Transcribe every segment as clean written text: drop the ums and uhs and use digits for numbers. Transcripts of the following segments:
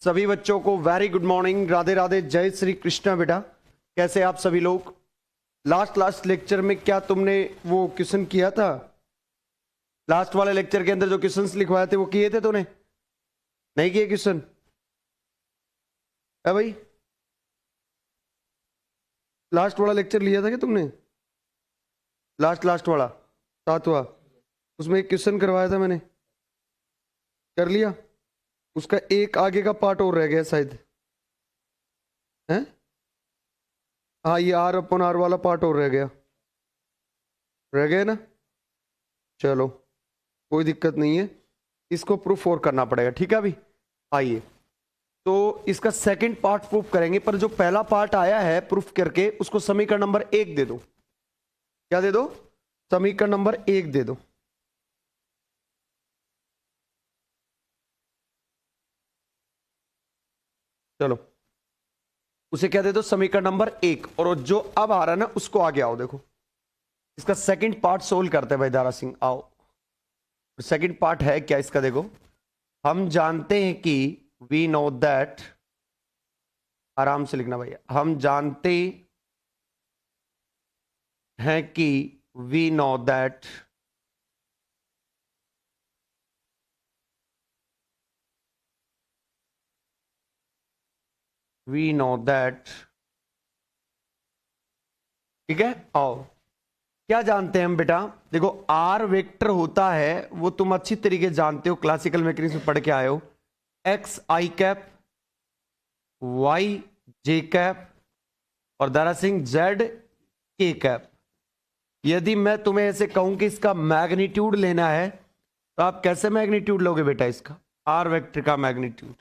सभी बच्चों को very good morning, Radhe Radhe, जय श्री कृष्णा। बेटा कैसे आप सभी लोग? लास्ट लेक्चर में क्या तुमने वो क्वेश्चन किया था? लास्ट वाले लेक्चर के अंदर जो क्वेश्चंस लिखवाए थे वो किए थे तूने? नहीं किए क्वेश्चन? है भाई, लास्ट वाला लेक्चर लिया था क्या तुमने? लास्ट वाला 7वां, उसमें एक क्वेश्चन करवाया था मैंने, कर लिया? उसका एक आगे का पार्ट और रह गया शायद, है? हाँ, ये आर अपन आर वाला पार्ट और रह गया ना? चलो कोई दिक्कत नहीं है, इसको प्रूफ और करना पड़ेगा, ठीक है? अभी आइए, तो इसका सेकंड पार्ट प्रूफ करेंगे, पर जो पहला पार्ट आया है प्रूफ करके उसको समीकरण नंबर 1 दे दो। क्या दे दो? समीकरण नंबर 1 दे दो। चलो उसे क्या दे दो? समीकरण नंबर 1। और जो अब आ रहा है ना उसको आगे आओ, देखो इसका सेकंड पार्ट सोल्व करते हैं भाई दारा सिंह, आओ। सेकंड पार्ट है क्या इसका? देखो, हम जानते हैं कि वी नो दैट, आराम से लिखना भैया, हम जानते हैं कि we know that we know that, ठीक है? आओ, क्या जानते हैं हम बेटा? देखो, आर वेक्टर होता है, वो तुम अच्छी तरीके से जानते हो, क्लासिकल मैकेनिक्स में पढ़ के आए हो। X i cap, y j cap, और Dara Singh Z k cap. यदि मैं तुम्हें ऐसे कहूं कि इसका मैग्नीट्यूड लेना है, तो आप कैसे मैग्नीट्यूड लोगे बेटा इसका? आर वेक्टर का मैग्नीट्यूड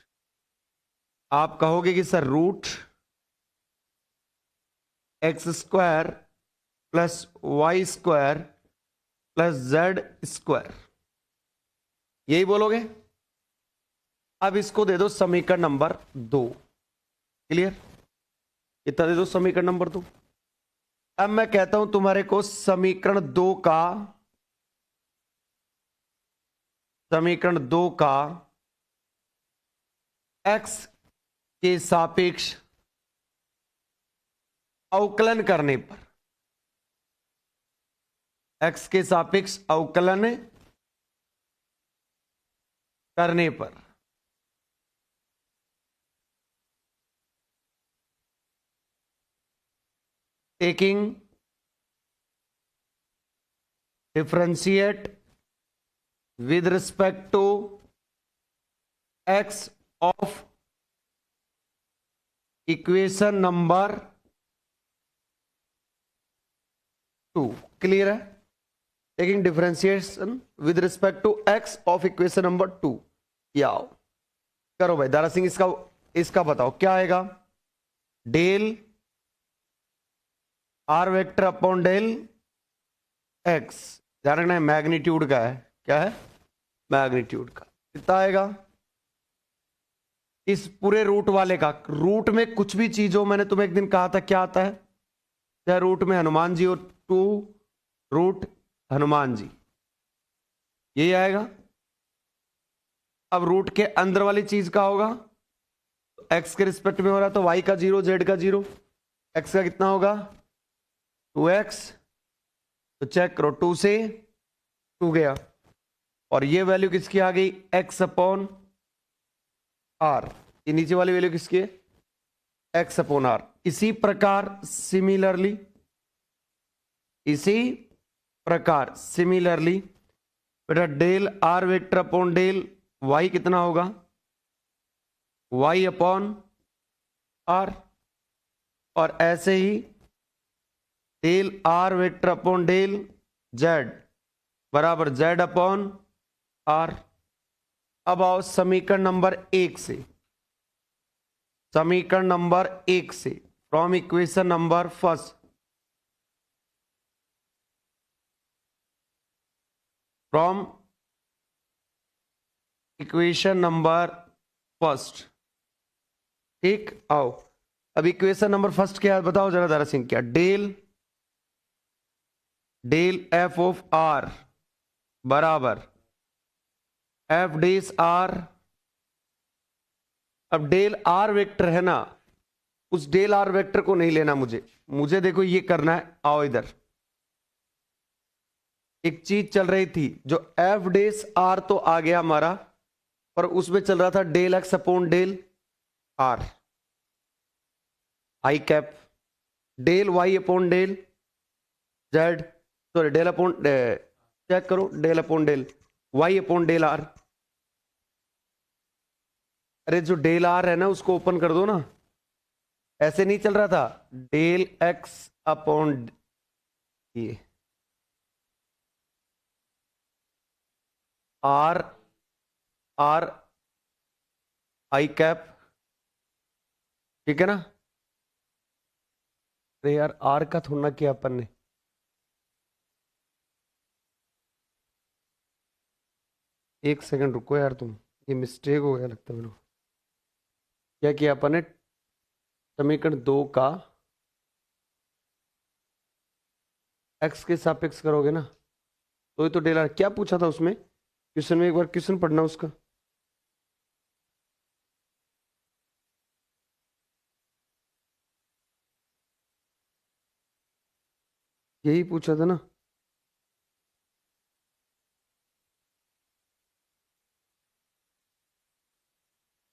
आप कहोगे कि sir root X square plus Y square plus Z square, यही बोलोगे। अब इसको दे दो समीकरण नंबर 2। क्लियर? इतना दे दो समीकरण नंबर 2। अब मैं कहता हूं तुम्हारे को समीकरण 2 का एक्स के सापेक्ष अवकलन करने पर, एक्स के सापेक्ष अवकलन करने पर taking differentiate with respect to x of equation number 2। Clear है? Taking differentiation with respect to x of equation number 2। या करो भाई दारा सिंह, इसका बताओ क्या आएगा? Del are vector upon del X, ध्यान रखना है मैग्नीट्यूड का है। क्या है? मैग्नीट्यूड का। कितना आएगा? इस पूरे रूट वाले का, रूट में कुछ भी चीज हो, मैंने तुम्हें एक दिन कहा था क्या आता है, चाहे रूट में हनुमान जी हो, 2 रूट हनुमान जी, यही आएगा। अब रूट के अंदर वाली चीज का होगा, एक्स के रिस्पेक्ट में हो रहा है तो वाई का 0, जेड का 0, एक्स का कितना होगा? 2x। तो चेक करो, 2 से 2 गया, और ये वैल्यू किसकी आ गई? x upon r. ये नीचे वाली वैल्यू किसकी है? x upon r. इसी प्रकार सिमिलरली बेटा del are vector upon del y कितना होगा? y upon r. और ऐसे ही del are vector upon del z बराबर z अपॉन आर। अब आओ समीकरण नंबर 1 से, समीकरण नंबर 1 से, from equation number first, from equation number first. ठीक, आओ अब इक्वेशन नंबर फर्स्ट क्या है बताओ जरा दारा सिंह। क्या? डेल एफ ऑफ आर बराबर एफ डेस आर अब डेल आर वेक्टर है ना, उस डेल आर वेक्टर को नहीं लेना मुझे देखो ये करना है। आओ इधर, एक चीज चल रही थी जो एफ डेस आर तो आ गया हमारा, पर उसमें चल रहा था del x upon del r आई cap, del y upon del z, sorry del upon, check करो, del upon del y upon del r. अरे जो डेल आर है ना उसको ओपन कर दो ना, ऐसे नहीं चल रहा था, डेल एक्स अपॉन ये आर आर आई कैप, ठीक है ना। अरे यार आर का थोड़ा ना किया अपन ने, एक सेकंड रुको यार तुम, ये मिस्टेक हो गया लगता है मेरे को। क्या किया अपन ने, समीकरण 2 का एक्स के सापेक्ष करोगे ना, तो ये तो डेल आर। क्या पूछा था उसमें क्वेश्चन में, एक बार क्वेश्चन पढ़ना उसका। यही पूछा था ना,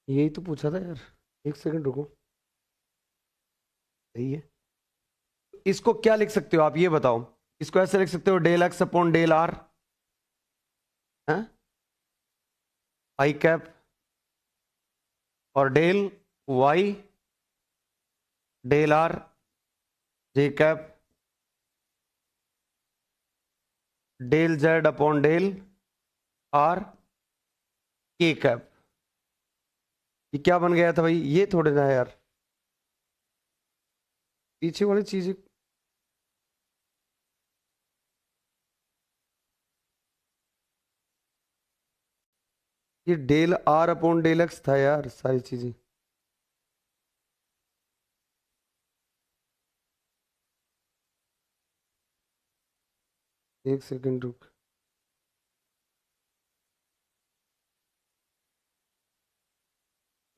यही तो पूछा था यार, एक सेकंड रुको। सही है, इसको क्या लिख सकते हो आप ये बताओ। इसको ऐसे लिख सकते हो, del x upon del r आई कैप, और डेल वाई डेल आर जे cap, del z upon del r के कैप। ये क्या बन गया था भाई, ये थोड़े ना है यार, पीछे वाली चीज। ये del are upon del X था यार, सारी चीजें। एक सेकंड रुक,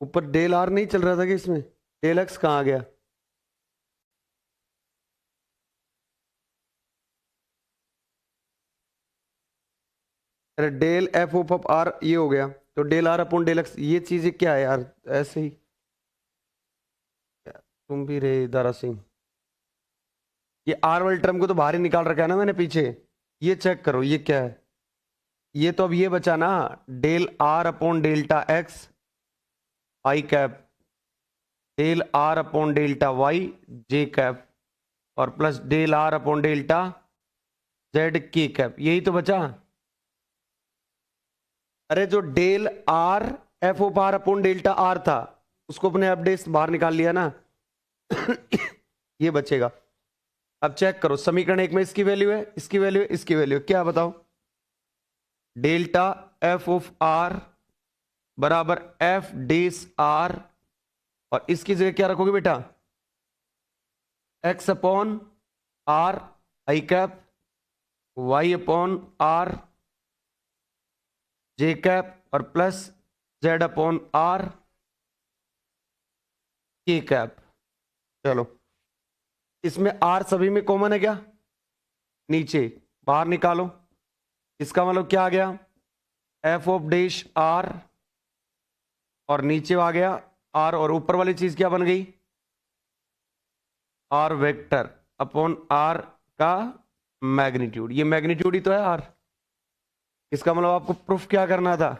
ऊपर डेल आर नहीं चल रहा था कि इसमें, डेल एक्स कहाँ आ गया। अरे डेल एफ ऑफ आर ये हो गया, तो del are upon del X, ये चीजें क्या है यार, ऐसे ही। तुम भी रे दारा सिंह, ये आर वाले टर्म को तो बाहर ही निकाल रखा है ना मैंने पीछे। ये चेक करो ये क्या है, ये तो अब ये बचा ना, del are upon delta x i cap, del are upon delta y j cap, और plus del are upon delta z k cap, यही तो बचा। अरे जो del r f of r upon delta r था, उसको अपने अपडेट बाहर निकाल लिया ना। ये बचेगा। अब चेक करो, समीकरण 1 में इसकी वैल्यू है, इसकी वैल्यू है, इसकी वैल्यू है, क्या बताओ। डेल्टा एफ ऑफ आर बराबर एफ डेस आर, और इसकी जगह क्या रखोगे बेटा, एक्स अपॉन आर आई कैप, वाई अपॉन आर जे कैप, और प्लस जेड अपॉन आर के कैप। चलो, इसमें आर सभी में कॉमन है क्या, नीचे बाहर निकालो, इसका मतलब क्या आ गया, एफ ऑफ डैश आर, और नीचे आ गया आर, और ऊपर वाली चीज क्या बन गई, आर वेक्टर अपॉन आर का मैग्नीट्यूड। ये मैग्नीट्यूड ही तो है आर। इसका मतलब आपको प्रूफ क्या करना था,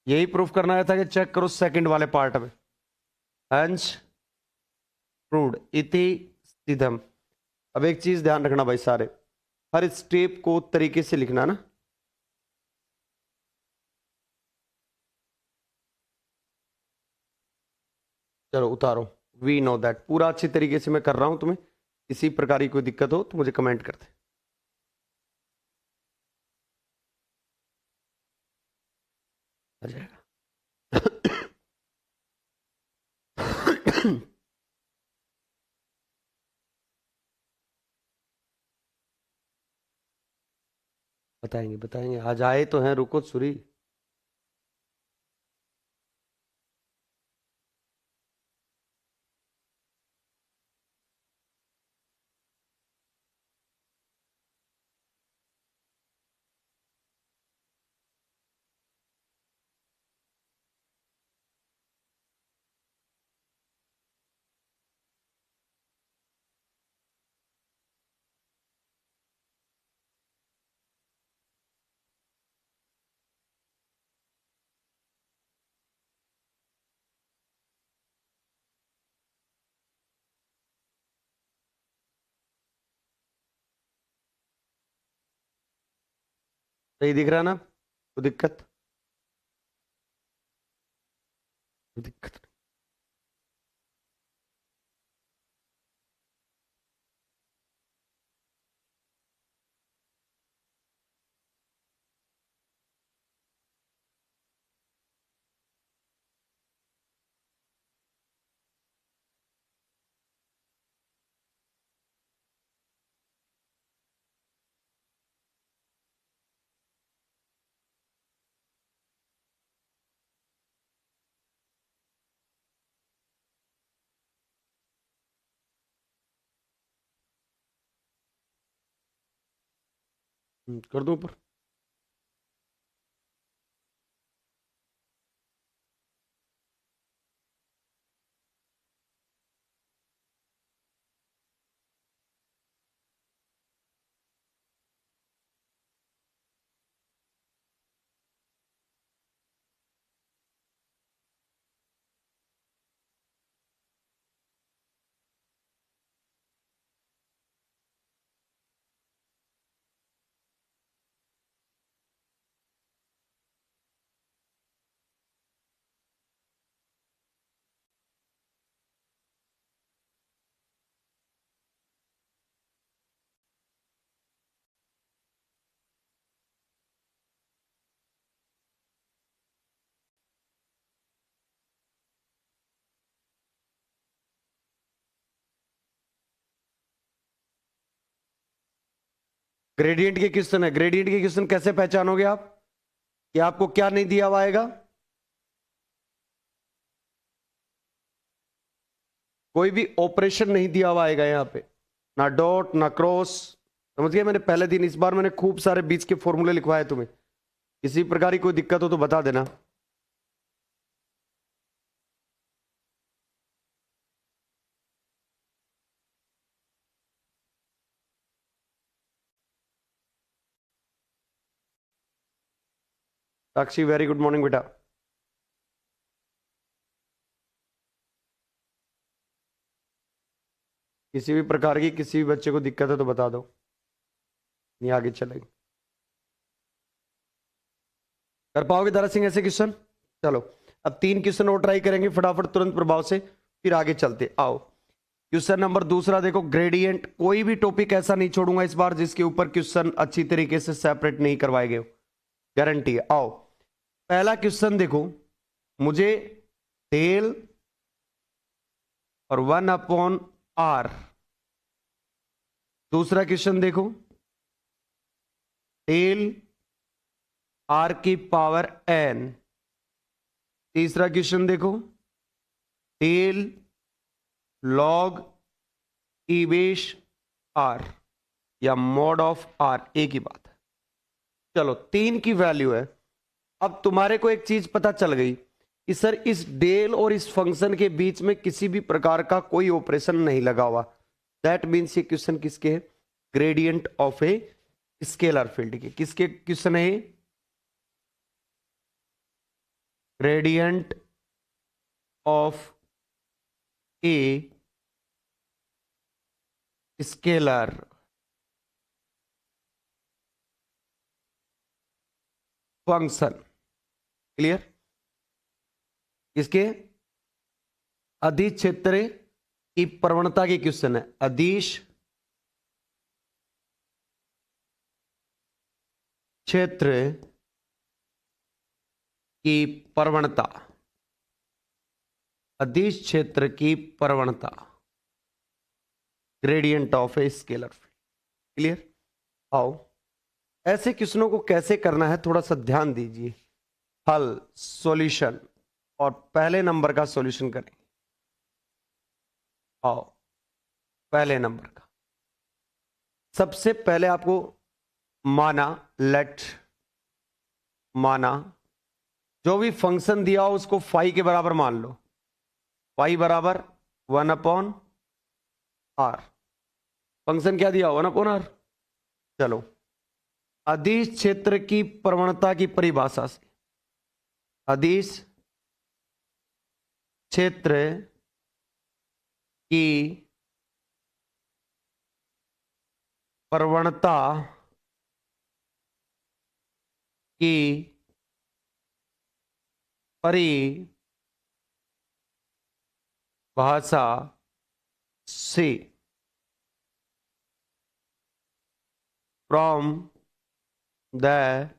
यही प्रूफ करना था कि चेक करो सेकंड वाले पार्ट में, हंस प्रूव्ड इति सिद्धम। अब एक चीज ध्यान रखना भाई सारे, हर स्टेप को तरीके से लिखना ना। चलो उतारो, वी नो दैट, पूरा अच्छी तरीके से मैं कर रहा हूं। तुम्हें इसी प्रकार की कोई दिक्कत हो तो मुझे कमेंट कर दे। आ जाएगा। बताएंगे बताएंगे, आज आए तो हैं, रुको सुरी। सही दिख रहा है ना? कोई दिक्कत? कोई दिक्कत? कर दूं ऊपर? ग्रेडियंट के क्वेश्चन है। ग्रेडियंट के क्वेश्चन कैसे पहचानोगे आप कि आपको क्या नहीं दिया हुआ आएगा? कोई भी ऑपरेशन नहीं दिया हुआ आएगा यहाँ पे, ना डॉट ना क्रॉस। समझ गए? मैंने पहले दिन, इस बार मैंने खूब सारे बीच के फॉर्मूले लिखवाए तुम्हें। किसी प्रकार की कोई दिक्कत हो तो बता देना। साक्षी वेरी गुड मॉर्निंग बेटा। किसी भी प्रकार की किसी भी बच्चे को दिक्कत है तो बता दो, नहीं आगे चलेगी। कर पाओगे दारा सिंह ऐसे क्वेश्चन? चलो अब 3 क्वेश्चन और ट्राई करेंगे फटाफट तुरंत प्रभाव से, फिर आगे चलते। आओ क्वेश्चन नंबर दूसरा देखो, ग्रेडियंट। कोई भी टॉपिक ऐसा नहीं छोड़ूंगा इस बार जिसके ऊपर क्वेश्चन अच्छी तरीके से सेपरेट नहीं करवाए गए, गारंटी है। आओ पहला क्वेश्चन देखो, मुझे डेल और 1/r। दूसरा क्वेश्चन देखो, डेल r की पावर n। तीसरा क्वेश्चन देखो, डेल लॉग इवेश r या मॉड ऑफ r, एक ही बात है। चलो 3 की वैल्यू है। अब तुम्हारे को एक चीज पता चल गई कि सर इस डेल और इस फंक्शन के बीच में किसी भी प्रकार का कोई ऑपरेशन नहीं लगा हुआ। दैट मीन्स ये क्वेश्चन किसके है? Gradient of a scalar field के। किसके क्वेश्चन है? Gradient of a scalar function. Clear? इसके अदिश क्षेत्र की प्रवणता के क्वेश्चन है। अदिश क्षेत्र की प्रवणता, अदिश क्षेत्र की प्रवणता, gradient of a scalar field. Clear? आओ ऐसे क्वेश्चनों को कैसे करना है थोड़ा सा ध्यान दीजिए। हल, सॉल्यूशन, और पहले नंबर का सॉल्यूशन करें। आओ पहले नंबर का, सबसे पहले आपको माना, लेट माना जो भी फंक्शन दिया हो उसको फाई के बराबर मान लो। फाई बराबर 1/r। फंक्शन क्या दिया? 1/r। चलो अदिश क्षेत्र की प्रवणता की परिभाषा से, अदिश क्षेत्र की प्रवणता की परिभाषा से from the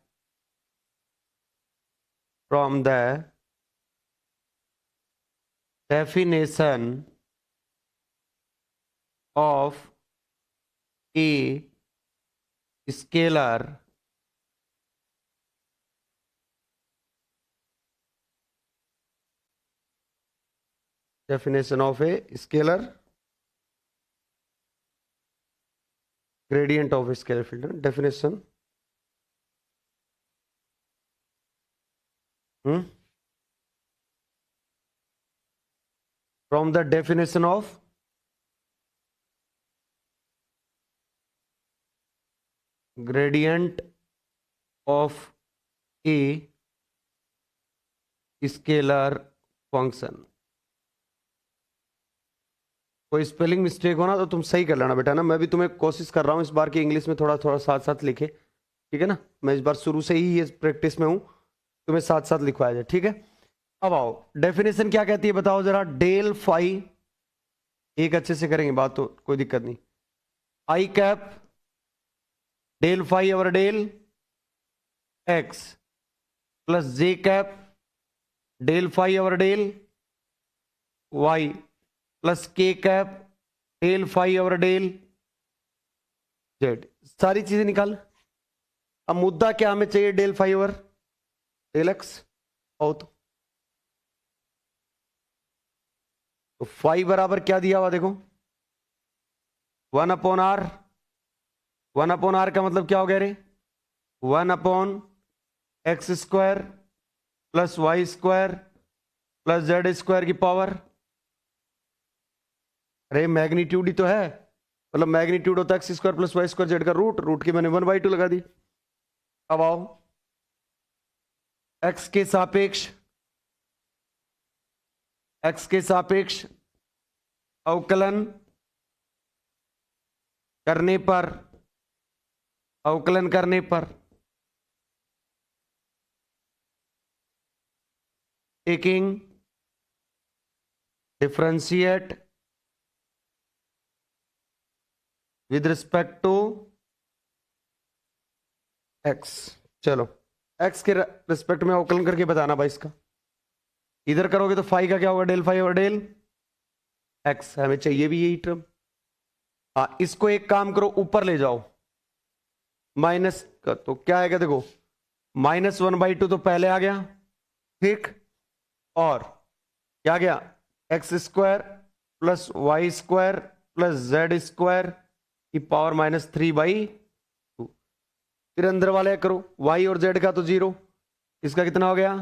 definition of a scalar definition of a scalar gradient of a scalar filter definition from the definition of gradient of a scalar function। कोई स्पेलिंग मिस्टेक हो ना तो तुम सही कर लेना बेटा ना, मैं भी तुम्हें कोशिश कर रहा हूँ इस बार की इंग्लिश में थोड़ा थोड़ा साथ साथ लिखे, ठीक है ना। मैं इस बार शुरू से ही ये प्रैक्टिस में हूँ, तुम्हें साथ साथ लिखवाया जाए, ठीक है। अब आओ डेफिनेशन क्या कहती है बताओ जरा। डेल फाई, एक अच्छे से करेंगे बात तो कोई दिक्कत नहीं। I cap del phi over del x plus j cap del phi over del y plus k cap del phi over del z. सारी चीजें निकाल। अब मुद्दा क्या हमें चाहिए, del phi over del x. आओ तो फाई बराबर क्या दिया हुआ देखो, 1/r। 1/r का मतलब क्या हो गया रे, 1/x² plus y² plus z² की पावर। अरे मैग्नीट्यूड ही तो है, मतलब मैग्नीट्यूड होता है x² प्लस y² जेड का रूट, रूट की मैंने 1/2 लगा दी। अब आओ x के सापेक्ष अवकलन करने पर taking differentiate with respect to x। चलो x के रिस्पेक्ट में अवकलन करके बताना भाई इसका। इधर करोगे तो फाई का क्या होगा, del phi over del x। हमें चाहिए भी यही टर्म। हाँ इसको एक काम करो ऊपर ले जाओ माइनस का, तो क्या आएगा देखो, -1/2 तो पहले आ गया, ठीक। और क्या गया, x² plus y² plus z² की पावर -3/2। फिर अंदर वाले करो, y और z का तो 0, इसका कितना हो गया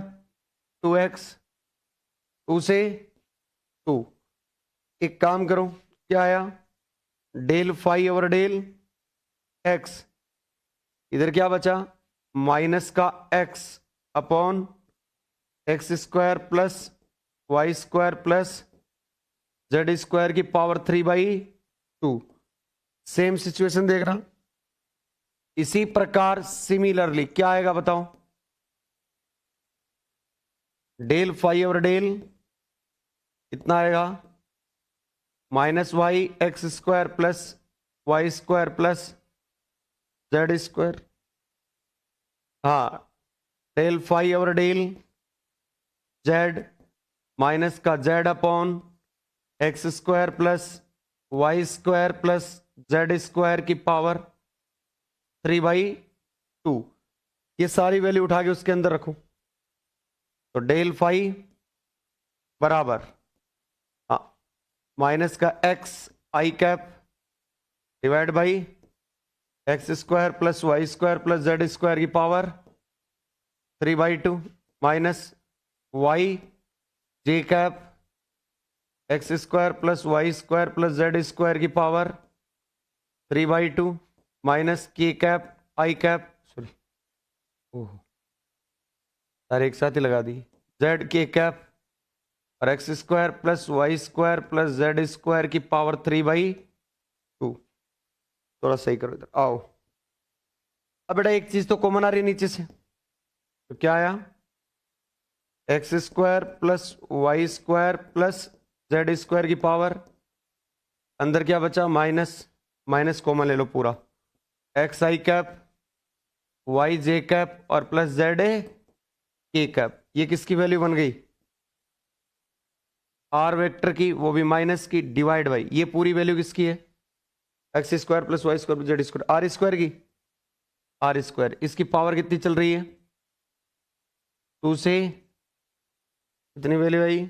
2x, 2 से 2। एक काम करो क्या आया, del phi over del x, इधर क्या बचा माइनस का x upon x² plus y² plus z² की पावर 3/2। सेम सिचुएशन देख रहा। इसी प्रकार सिमिलरली क्या आएगा बताओ, डेल फाई ओवर डेल कितना आएगा -y(x² plus y² plus z²। हाँ del phi over del z minus का z upon x² plus y² plus z² की पावर 3/2। ये सारी वैल्यू उठा के उसके अंदर रखो, तो डेल फाई बराबर माइनस का x i cap divide by x² plus y² plus z² की power 3/2 minus y j cap x² plus y² plus z² की power 3/2 minus k cap i cap, sorry oh सारे एक साथ ही लगा दी, z के cap और x² plus y² plus z² की power 3/2। थोड़ा सही करो इधर आओ। अब बेटा एक चीज तो कॉमन आ रही है नीचे से, तो क्या आया, x square plus Y square plus Z square की पावर, अंदर क्या बचा, माइनस, माइनस कॉमन ले लो पूरा, x i cap y j cap और प्लस जेड ए के कैप। ये किसकी वैल्यू बन गई, आर वेक्टर की, वो भी माइनस की, डिवाइड बाई ये पूरी वैल्यू किसकी है, x square plus Y square z square, r square की, आर स्क्वायर। इसकी पावर कितनी चल रही है, 2 से कितनी वैल्यू आई,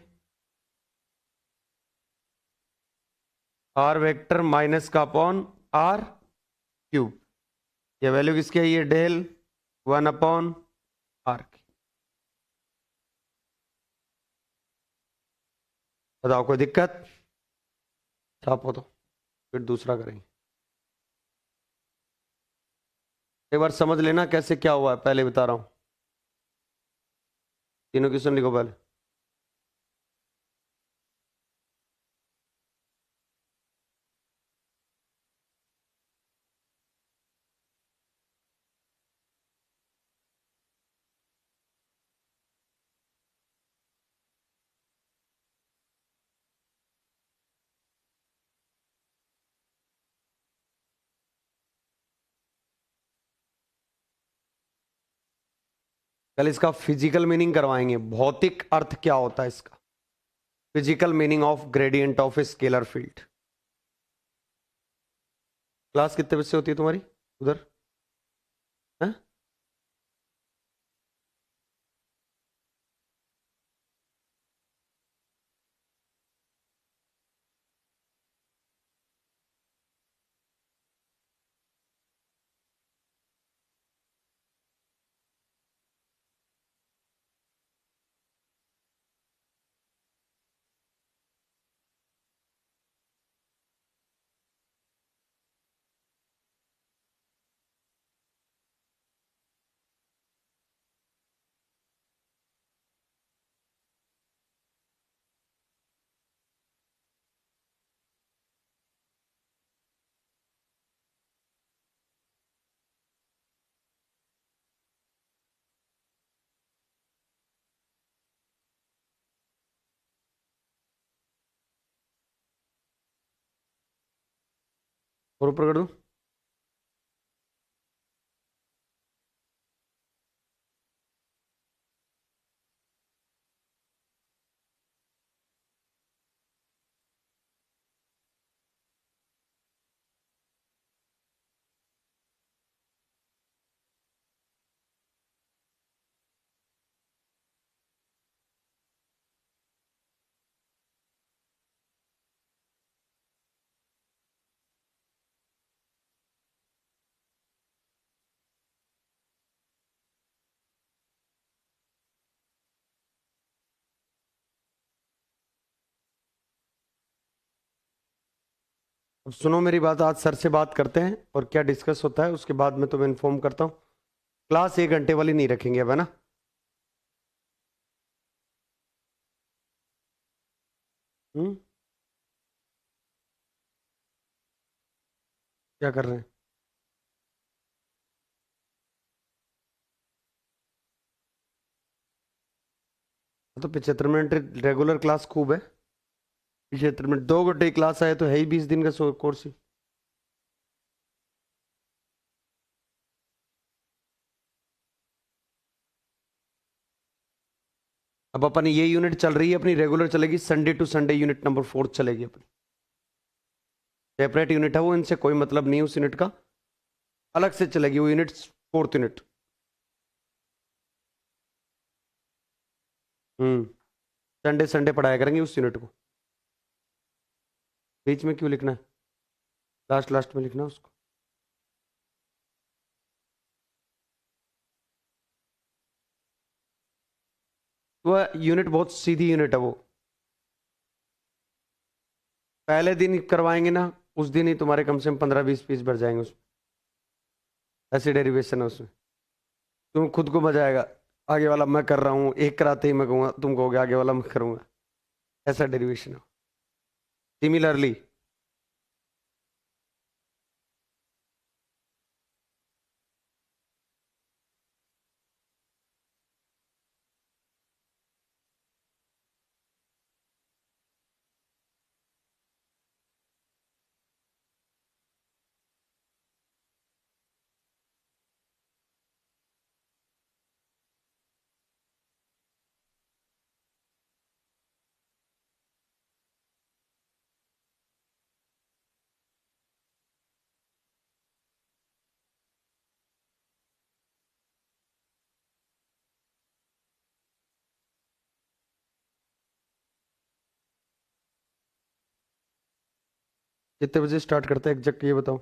आर वेक्टर माइनस का अपॉन आर क्यूब। ये वैल्यू किसकी आई है, डेल 1 अपॉन आर की। बताओ कोई दिक्कत, साफ हो तो फिर दूसरा करेंगे। एक बार समझ लेना कैसे क्या हुआ है, पहले बता रहा हूं, तीनों क्वेश्चन लिखो पहले। कल इसका फिजिकल मीनिंग करवाएंगे, भौतिक अर्थ क्या होता है इसका, physical meaning of gradient of a scalar field. Class कितने बजे से होती है तुम्हारी उधर, हैं? और ऊपर कर दूं, अब सुनो मेरी बात, आज सर से बात करते हैं और क्या डिस्कस होता है उसके बाद मैं तुम्हें इन्फॉर्म करता हूँ। क्लास 1 घंटे वाली नहीं रखेंगे अब, है ना। हम्म, क्या कर रहे हैं, तो 75 मिनट रेगुलर क्लास खूब है, 75 मिनट 2 घंटे क्लास आए तो है ही 20 दिन का कोर्स ही। अब अपन ये यूनिट चल रही है अपनी रेगुलर चलेगी, Sunday to Sunday unit number 4 चलेगी अपनी, सेपरेट यूनिट है वो, इनसे कोई मतलब नहीं है उस यूनिट का, अलग से चलेगी वो यूनिट, 4th यूनिट। हम्म, संडे संडे पढ़ाया करेंगे उस यूनिट को। बीच में क्यों लिखना है, लास्ट लास्ट में लिखना है उसको। वो यूनिट बहुत सीधी यूनिट है वो, पहले दिन करवाएंगे ना, उस दिन ही तुम्हारे कम से कम 15-20 पीस भर जाएंगे उसमें, ऐसी डेरिवेशन है उसमें, तुम खुद को मजा आएगा। आगे वाला मैं कर रहा हूँ, एक कराते ही मैं कहूँगा, तुम कहोगे आगे वाला मैं करूँगा, ऐसा डेरिवेशन है। सिमिलरली कितने बजे स्टार्ट करते हैं एग्जैक्ट ये बताओ।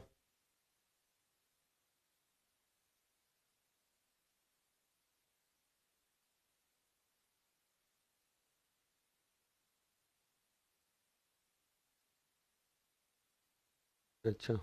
अच्छा,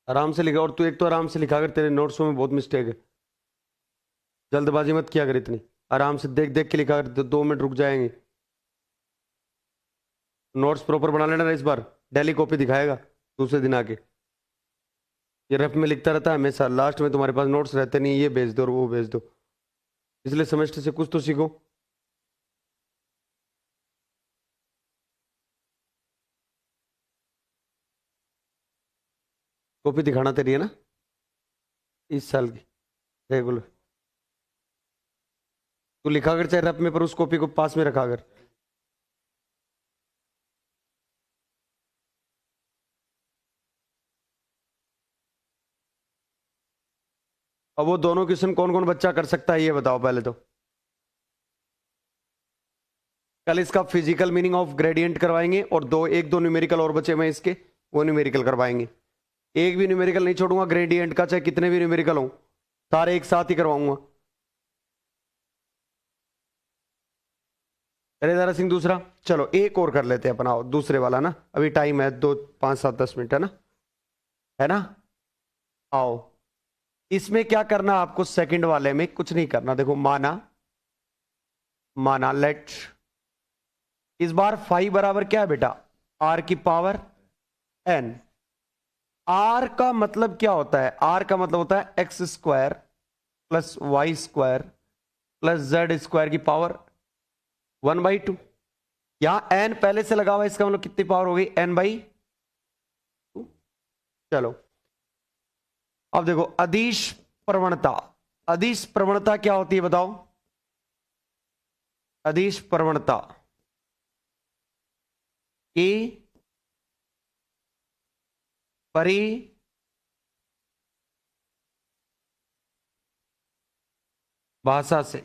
आराम से लिखा, और तू एक तो आराम से लिखा कर, तेरे नोट्स में बहुत मिस्टेक है। जल्दबाजी मत किया कर इतनी, आराम से देख देख के लिखा कर, 2 मिनट रुक जाएंगे। नोट्स प्रॉपर बना लेना इस बार, डेली कॉपी दिखाएगा दूसरे दिन आके। ये रफ में लिखता रहता है हमेशा, लास्ट में तुम्हारे पास नोट्स रहते नहीं, ये भेज दो और वो भेज दो। इसलिए सेमेस्टर से कुछ तो सीखो। कॉपी दिखाना तेरी है ना, इस साल की रेगुलर। तू लिखा कर चाहे रफ में, पर उस कॉपी को पास में रखा कर। अब वो दोनों क्वेश्चन कौन कौन बच्चा कर सकता है ये बताओ पहले तो। कल इसका फिजिकल मीनिंग ऑफ ग्रेडियंट करवाएंगे, और एक दो न्यूमेरिकल और बचे हुए हैं इसके, वो न्यूमेरिकल करवाएंगे। एक भी न्यूमेरिकल नहीं छोड़ूंगा ग्रेडियंट का, चाहे कितने भी न्यूमेरिकल हो, सारे एक साथ ही करवाऊंगा। अरे दारा सिंह दूसरा, चलो एक और कर लेते हैं अपना, दूसरे वाला ना, अभी टाइम है 2 5 7 10 मिनट, है ना। आओ, इसमें क्या करना आपको, सेकंड वाले में कुछ नहीं करना। देखो माना, लेट, इस बार फाइव बराबर क्या है बेटा, आर की पावर एन। आर का मतलब क्या होता है, आर का मतलब होता है x square plus Y square plus Z square की पावर 1/2। यहां एन पहले से लगा हुआ है, इसका मतलब कितनी पावर हो गई, n/2। चलो अब देखो, अदिश प्रवणता, अदिश प्रवणता क्या होती है बताओ। अदिश प्रवणता की परिभाषा से,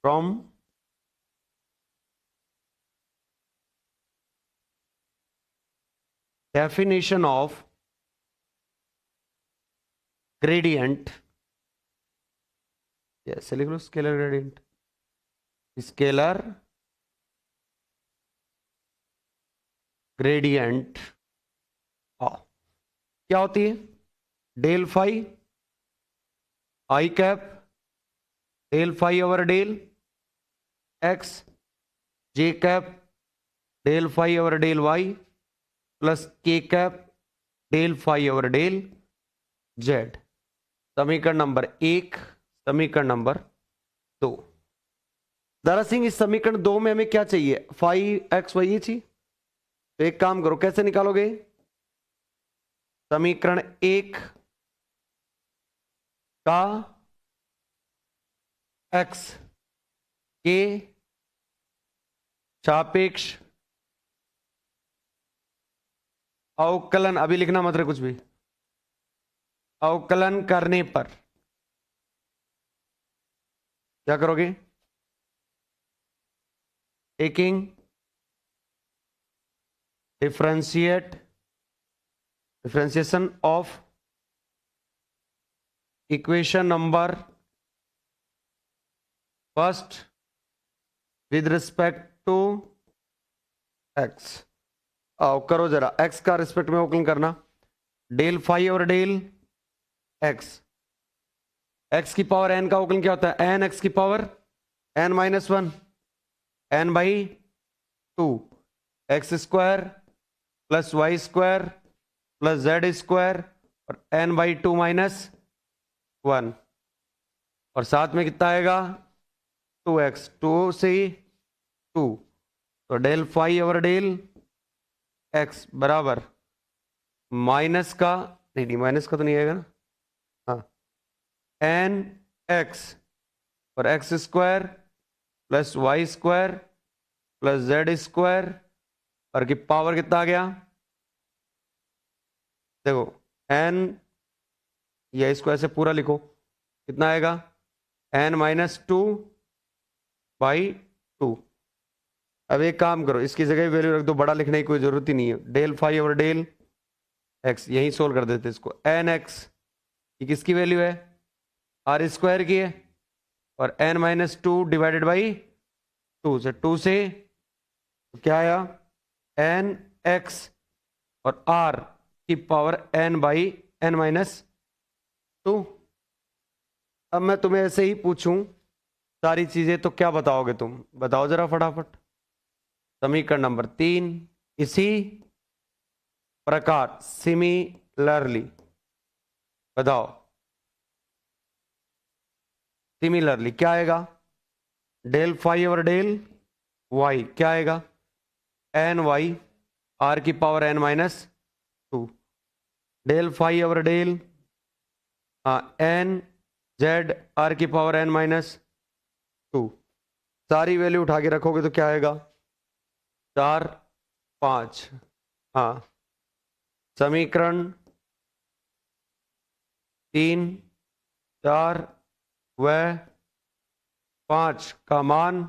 फ्रॉम डेफिनेशन ऑफ ग्रेडियंट, ऐसे लिख लो, स्केलर ग्रेडियंट, स्केलर ग्रेडियंट क्या होती है, del phi i cap, del phi over del x, j cap del phi over del y plus k cap del phi over del z. समीकरण number 1, समीकरण number 2। Dara Singh, इस समीकरण 2 में हमें क्या चाहिए, 5x y चाहिए। तो एक काम करो, कैसे निकालोगे, समीकरण 1 का x के सापेक्ष अवकलन, अभी लिखना मत रहे कुछ भी, अवकलन करने पर क्या करोगे, taking differentiation of equation number first with respect to x. आओ करो जरा, एक्स का रिस्पेक्ट में अवकलन करना, डेल फाई और डेल एक्स, एक्स की पावर एन का अवकलन क्या होता है, एन एक्स की power n-1, n/2, x square plus Y square plus Z square और n/2 माइनस 1 और साथ में कितना आएगा 2x 2 से 2 तो del phi over del x बराबर माइनस का नहीं माइनस का तो नहीं आएगा ना, हाँ एन एक्स और x square plus Y square plus Z square और की पावर कितना आ गया, देखो एन या इसको ऐसे पूरा लिखो कितना आएगा n-2/2। अब एक काम करो इसकी जगह वैल्यू रख दो, बड़ा लिखने की कोई जरूरत ही नहीं है, del phi over del x यहीं सोल्व कर देते इसको। एन एक्स ये किसकी वैल्यू है आर स्क्वायर की है और n-2 डिवाइडेड बाई 2 से 2 से तो क्या आया एन एक्स और आर की पावर n/n-2। अब मैं तुम्हें ऐसे ही पूछूं सारी चीजें तो क्या बताओगे तुम, बताओ जरा फटाफट। समीकरण नंबर 3 इसी प्रकार सिमिलरली बताओ, सिमिलरली क्या आएगा del phi over del y क्या आएगा एन वाई आर की power n-2 del phi over del n z r की पावर n-2 सारी वैल्यू उठा के रखोगे तो क्या आएगा 4 5। हाँ समीकरण 3 4 व 5 का मान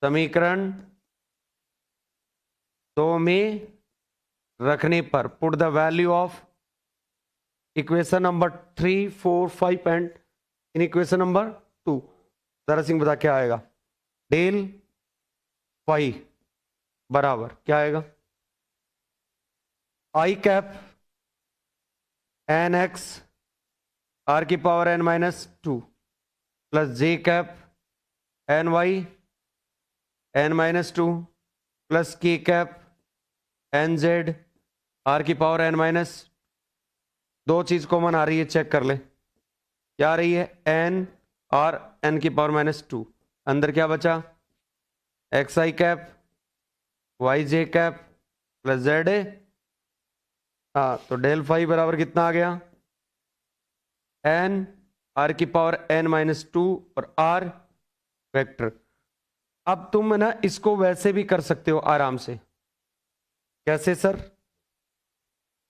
समीकरण 2 में रखने पर put the value of equation number 3 4 5 and in equation number 2 जरा सिंह बता क्या आएगा डेल फाई बराबर क्या आएगा i cap n x r की power n-2 plus j cap n y n-2 plus k cap n z r की power n-, दो चीज कॉमन आ रही है चेक कर ले क्या आ रही है एन और एन की पावर -2 अंदर क्या बचा x i cap y j cap plus Z है। हाँ तो डेल फाई बराबर कितना आ गया एन आर की पावर n-2 और आर वेक्टर। अब तुम ना इसको वैसे भी कर सकते हो आराम से, कैसे सर,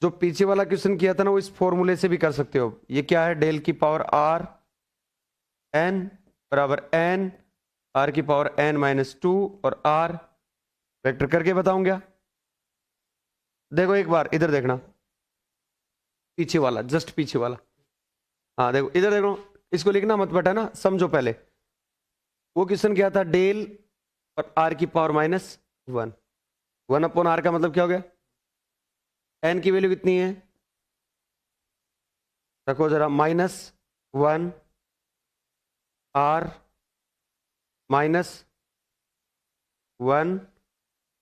जो पीछे वाला क्वेश्चन किया था ना वो इस फॉर्मूले से भी कर सकते हो। ये क्या है डेल की पावर आर एन बराबर एन आर की पावर n-2 और आर वेक्टर करके बताऊंगा। देखो एक बार इधर देखना पीछे वाला जस्ट पीछे वाला, हाँ देखो इधर देखो इसको लिखना मत बेटा ना, समझो पहले वो क्वेश्चन क्या था डेल और आर की पावर -1 1/r का मतलब क्या हो गया एन की वैल्यू कितनी है रखो जरा -1 आर -1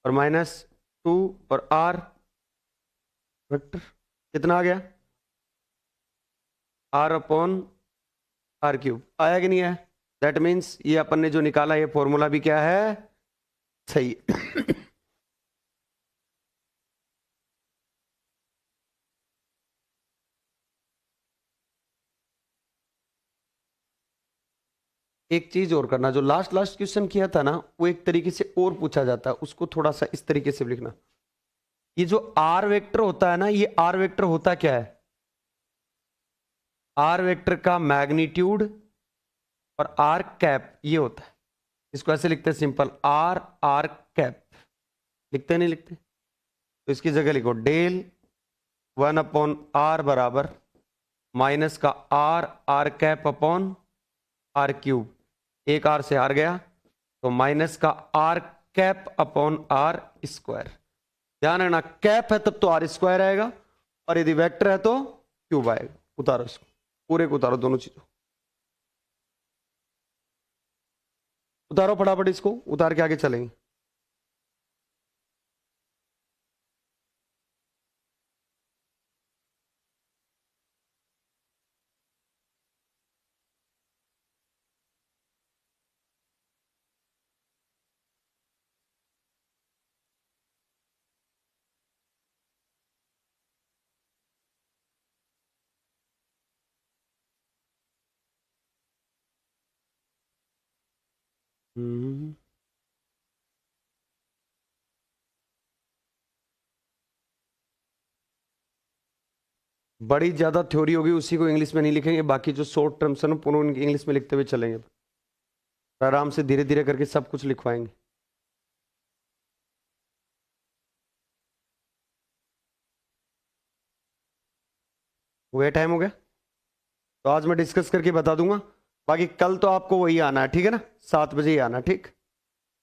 और -2 और आर वेक्टर कितना आ गया r/r³ आया कि नहीं है। दैट मीन्स ये अपन ने जो निकाला ये फॉर्मूला भी क्या है सही एक चीज और करना, जो लास्ट क्वेश्चन किया था ना वो एक तरीके से और पूछा जाता है, उसको थोड़ा सा इस तरीके से लिखना। ये जो आर वेक्टर होता है ना, ये आर वेक्टर होता क्या है, आर वेक्टर का मैग्नीट्यूड और आर कैप ये होता है। इसको ऐसे लिखते हैं सिंपल आर कैप, लिखते नहीं लिखते, तो इसकी जगह लिखो डेल 1/r बराबर माइनस का आर कैप अपॉन r³, एक आर से हार गया तो माइनस का r cap upon r square. ध्यान रखना कैप है तब तो आर स्क्वायर आएगा और यदि वेक्टर है तो क्यूब आएगा। उतारो इसको, पूरे को उतारो, दोनों चीजों उतारो फटाफट, इसको उतार के आगे चलेंगे। हम्म। बड़ी ज्यादा थ्योरी होगी उसी को इंग्लिश में नहीं लिखेंगे, बाकी जो शॉर्ट टर्म्स है ना पूर्ण इंग्लिश में लिखते हुए चलेंगे। आराम से धीरे धीरे करके सब कुछ लिखवाएंगे। वो टाइम हो गया तो आज मैं डिस्कस करके बता दूंगा। बाकी कल तो आपको वही आना है, ठीक है ना, 7 बजे ही आना, ठीक।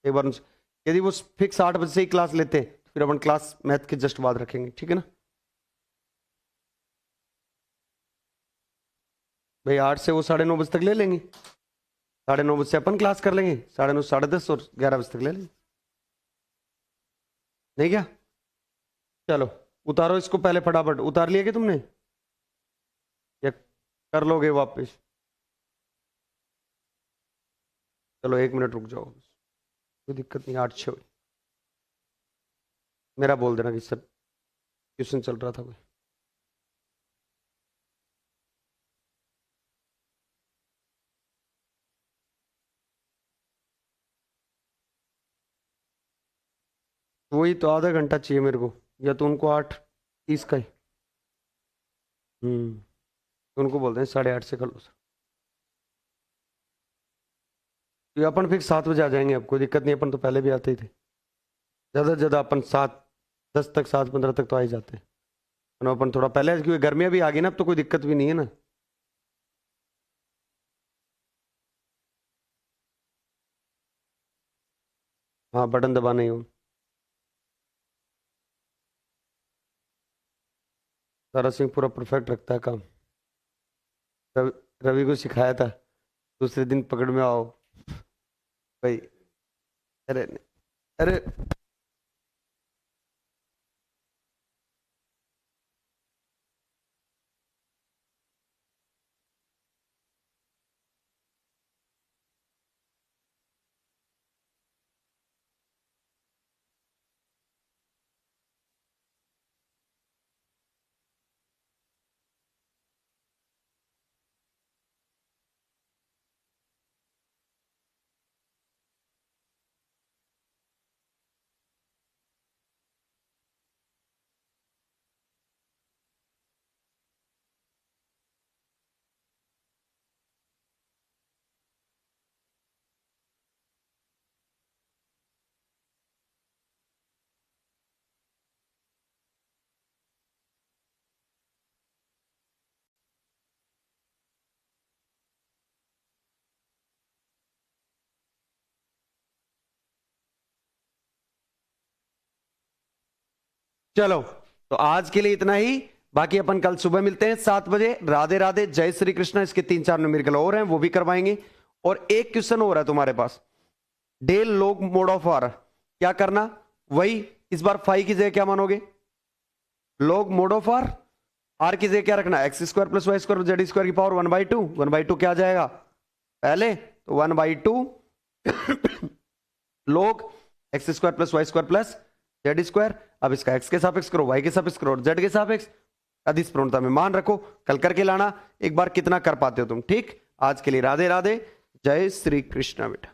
एक बार यदि वो फिक्स 8 बजे से ही क्लास लेते हैं तो फिर अपन क्लास मैथ के जस्ट बाद रखेंगे, ठीक है ना। भाई 8 से वो 9:30 बजे तक ले लेंगे, 9:30 बजे से अपन क्लास कर लेंगे, 9:30, 10:30 और 11 बजे तक ले लेंगे, नहीं क्या। चलो उतारो इसको पहले, फटाफट उतार लिया कि तुमने, या कर लोगे वापस। चलो 1 मिनट रुक जाओ, कोई दिक्कत नहीं। 8-6 मेरा बोल देना कि सर ट्यूशन चल रहा था कोई। वही तो आधा घंटा चाहिए मेरे को, या तो उनको 8:30 का ही। तो उनको बोलते हैं 8:30 से कर लो सर। तो अपन फिर 7 बजे आ जाएंगे, अब कोई दिक्कत नहीं, अपन तो पहले भी आते ही थे। ज़्यादा से ज़्यादा अपन 7:10 तक, 7:15 तक तो आ ही जाते हैं। अपन थोड़ा पहले, क्योंकि गर्मियाँ भी आ गई ना, अब तो कोई दिक्कत भी नहीं है ना। हाँ बटन दबाना ही हो। सारा सिंह पूरा परफेक्ट रखता है काम। रवि, रवि को सिखाया था, दूसरे दिन पकड़ में आओ भाई। अरे अरे चलो, तो आज के लिए इतना ही। बाकी अपन कल सुबह मिलते हैं 7 बजे। राधे राधे, जय श्री कृष्ण। इसके 3-4 न्यूमेरिकल और हैं, वो भी करवाएंगे। और एक क्वेश्चन हो रहा है तुम्हारे पास, del log mod of r. क्या करना, वही इस बार फाइव की जगह क्या मानोगे, log mod of r. R की जगह क्या रखना, x² + y² z² की पावर 1/2। 1/2 क्या आ जाएगा पहले, तो 1/2 log x² + y² + z²। अब इसका x के सापेक्ष करो, y के सापेक्ष करो और z के सापेक्ष। अधिस प्रवणता में मान रखो, कल करके लाना एक बार कितना कर पाते हो तुम, ठीक। आज के लिए राधे राधे, जय श्री कृष्ण बेटा।